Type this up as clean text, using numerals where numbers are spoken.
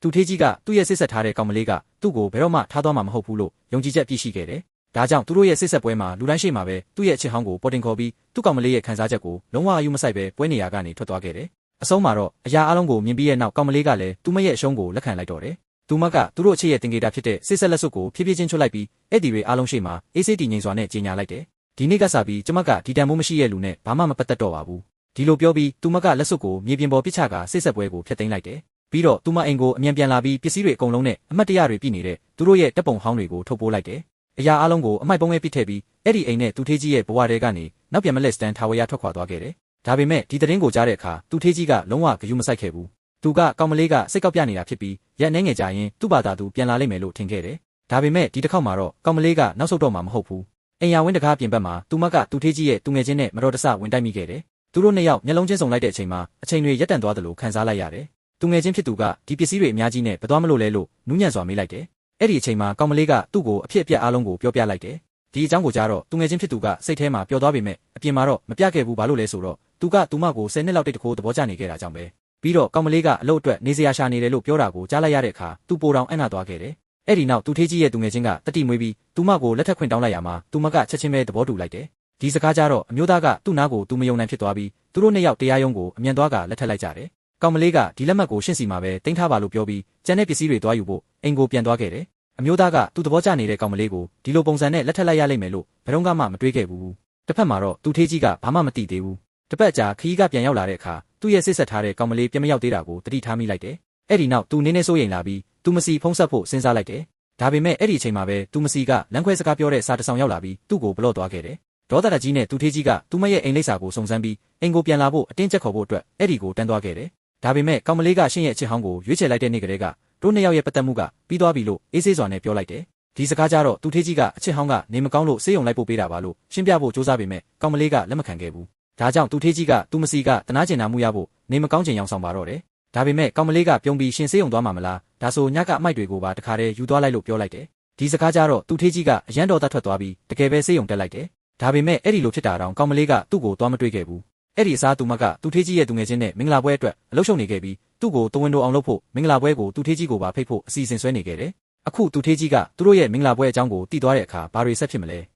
သူထေးကြီးကသူ့ရဲ့စစ်ဆက်ထားတဲ့ကောင်မလေးကသူ့ကိုဘယ်တော့မှထားသွားမှာမဟုတ်ဘူးလို့ယုံကြည်ချက်ပြည့်ရှိခဲ့တယ်။ဒါကြောင့်သူတို့ရဲ့စစ်ဆက်ပွဲမှာလူတိုင်းရှိမှာပဲသူ့ရဲ့အချစ်ဟောင်းကိုပေါ်တင်ခေါ်ပြီးသူ့ကောင်မလေးရဲ့ခံစားချက်ကိုလုံးဝအယူမဆိုင်ပဲပွဲနေရာကနေထွက်သွားခဲ့တယ်။အဆုံးမှာတော့အရာအလုံးကိုမြင်ပြီးရဲ့နောက်ကောင်မလေးကလည်းသူမရဲ့အရှုံးကိုလက်ခံလိုက်တော့တယ်။သူမကသူတို့အချစ်ရဲ့တင်ကေတာဖြစ်တဲ့စစ်ဆက်လက်စွပ်ကိုဖြည်းဖြည်းချင်းချွတ်လိုက်ပြီးအဲ့ဒီတွေအားလုံးရှိမှာအေးဆေးတည်ငြိမ်စွာနဲ့ကြေညာလိုက်တယ်။ဒီနေ့ကစပြီးကျမကဒီတန်မိုးမရှိရဲ့လူနဲ့ဘာမှမပတ်သက်တော့ပါဘူး။ဒီလိုပြောပြီးသူမကလက်စွပ်ကိုမြေပြင်ပေါ်ပစ်ချကစစ်ဆက်ပွဲကိုဖျက်သိမ်းလိုက်တယ်။ပြီးတော့သူမအိမ်ကိုအမြန်ပြန်လာပြီးပစ္စည်းတွေအကုန်လုံးနဲ့အမှတ်တရတွေပြည့်နေတဲ့သူတို့ရဲ့တပ်ပုံဟောင်းတွေကိုထုတ်ပိုးလိုက်တယ်။အရာအလုံးကိုအမိုက်ပုံးပဲပစ်ထည့်ပြီးအဲ့ဒီအိမ်နဲ့သူထေးကြီးရဲ့ဘဝတဲကနေနောက်ပြန်မလက်စတန်ထာဝရထွက်ခွာသွားခဲ့တယ်။ဒါပေမဲ့ဒီသတင်းကိုကြားတဲ့အခါသူထေးကြီးကလုံးဝဂရုမစိုက်ခဲ့ဘူး။သူကကောင်မလေးကစိတ်ကောက်ပြနေတာဖြစ်ပြီးရက်နှဲငယ်ကြရင်သူ့ဘာသာသူပြန်လာလိမ့်မယ်လို့ထင်ခဲ့တယ်။ဒါပေမဲ့ဒီတစ်ခေါက်မှာတော့ကောင်မလေးကနောက်ဆုတ်တော့မှာမဟုတ်ဘူး။အိမ်ယာဝင်းတကားပြင်ဘက်မှာသူမကသူထေးကြီးရဲ့သူငယ်ချင်းနဲ့မတော်တဆဝင်တိုက်မိခဲ့တယ်။သူတို့နှစ်ယောက်မျက်လုံးချင်းစုံလိုက်တဲ့အချိန်မှာအချိန်တွေရက်တန့်သွားတယ်လို့ခံစားလိုက်ရတယ်။သူငယ်ချင်းဖြစ်သူကဒီပစ္စည်းတွေအများကြီးနဲ့ဘယ်သွားမလို့လဲလို့နူးညံ့စွာမေးလိုက်တယ်။အဲ့ဒီအချိန်မှာကောင်မလေးကသူ့ကိုအဖြစ်အပျက်အားလုံးကိုပြောပြလိုက်တယ်။ဒီအကြောင်းကိုကြားတော့သူငယ်ချင်းဖြစ်သူကစိတ်ထဲမှာပျော်သွားပေမဲ့အပြင်မှာတော့မပြခဲ့ဘူးဘာလို့လဲဆိုတော့သူကသူမကို10နှစ်လောက်တိတ်တခိုးသဘောကျနေခဲ့တာကြောင့်ပဲ။ပြီးတော့ကောင်မလေးကအလုပ်အတွက်နေစရာရှာနေတယ်လို့ပြောတာကိုကြားလိုက်ရတဲ့အခါသူပိုတောင်အံ့နာသွားခဲ့တယ်။အဲ့ဒီနောက်သူထေးကြီးရဲ့သူငယ်ချင်းကတတိမွေးပြီးသူမကိုလက်ထပ်ခွင့်တောင်းလိုက်ရမှာသူမကချက်ချင်းပဲသဘောတူလိုက်တယ်။ဒီစကားကြားတော့အမျိုးသားကသူ့နားကိုသူမယုံနိုင်ဖြစ်သွားပြီးသူတို့နှစ်ယောက်တရားရုံးကိုအမြန်သွားကလက်ထပ်လိုက်ကြတယ်။ကောင်မလေးကဒီလက်မှတ်ကိုရှင်းစီမှာပဲတင်ထားပါလို့ပြောပြီးကျန်တဲ့ပစ္စည်းတွေသွားယူဖို့အိမ်ကိုပြန်သွားခဲ့တယ်။အမျိုးသားကသူ့သဘောကျနေတဲ့ကောင်မလေးကိုဒီလိုပုံစံနဲ့လက်ထပ်လိုက်ရလိမ့်မယ်လို့ဘယ်တော့မှမတွေးခဲ့ဘူး။တစ်ဖက်မှာတော့သူထေးကြီးကဘာမှမသိသေးဘူး။တစ်ပတ်ကြာခရီးကပြန်ရောက်လာတဲ့အခါသူ့ရဲ့စစ်ဆက်ထားတဲ့ကောင်မလေးပြန်မရောက်သေးတာကိုတတိထားမိလိုက်တယ်။အဲ့ဒီနောက်သူနင်းနေစိုးရိမ်လာပြီးသူမစီဖုံးဆက်ဖို့စဉ်းစားလိုက်တယ်။ဒါပေမဲ့အဲ့ဒီအချိန်မှာပဲသူမစီကလမ်းခွဲစကားပြောတဲ့စာတစောင်ရောက်လာပြီးသူ့ကိုဘလော့သွားခဲ့တယ်။ဒေါသတကြီးနဲ့သူထေးကြီးကသူမရဲ့အိမ်လိပ်စာကိုစုံစမ်းပြီးအိမ်ကိုပြန်လာဖို့အတင်းချက်ခေါ်ဖို့အတွက်အဲ့ဒီကိုတန်းသွားခဲ့တယ်။ဒါပေမဲ့ကောင်မလေးကရှင့်ရဲ့အချစ်ဟောင်းကိုရွေးချယ်လိုက်တဲ့နေ့ကလေးကတို့နှစ်ယောက်ရဲ့ပတ်သက်မှုကပြီးသွားပြီလို့အေးဆေးစွာနဲ့ပြောလိုက်တယ်။ဒီစကားကြတော့သူထေးကြီးကအချစ်ဟောင်းကနေမကောင်းလို့ဆေးရုံလိုက်ပို့ပေးတာပါလို့ရှင်းပြဖို့စူးစမ်းပေမဲ့ကောင်မလေးကလက်မခံခဲ့ဘူး။ဒါကြောင့်သူထေးကြီးကသူမစီကတနာကျင်နာမှုရဖို့နေမကောင်းချင်ရောင်ဆောင်ပါတော့တယ်။ဒါပေမဲ့ကောင်မလေးကပြုံးပြီးရှင်ဆေးရုံသွားမှာမလားဒါဆိုညကအမိုက်တွေကိုပါတခါတည်းယူသွားလိုက်လို့ပြောလိုက်တယ်။ဒီစကားကြတော့သူထေးကြီးကအရန်တော်သားထွက်သွားပြီးတကယ်ပဲဆေးရုံတက်လိုက်တယ်။ဒါပေမဲ့အဲ့ဒီလိုဖြစ်တာတောင်ကောင်မလေးကသူ့ကိုသွားမတွေ့ခဲ့ဘူး။အဲ့ဒီအစားသူမကသူထေးကြီးရဲ့သူငယ်ချင်းနဲ့မင်္ဂလာပွဲအတွက်အလုပ်ရှုပ်နေခဲ့ပြီးသူ့ကိုတဝင်းတိုအောင်လုပ်ဖို့မင်္ဂလာပွဲကိုသူထေးကြီးကိုပါဖိတ်ဖို့အစီအစဉ်ဆွဲနေခဲ့တယ်။အခုသူထေးကြီးကသူတို့ရဲ့မင်္ဂလာပွဲအကြောင်းကိုသိသွားတဲ့အခါဘာတွေဆက်ဖြစ်မလဲ။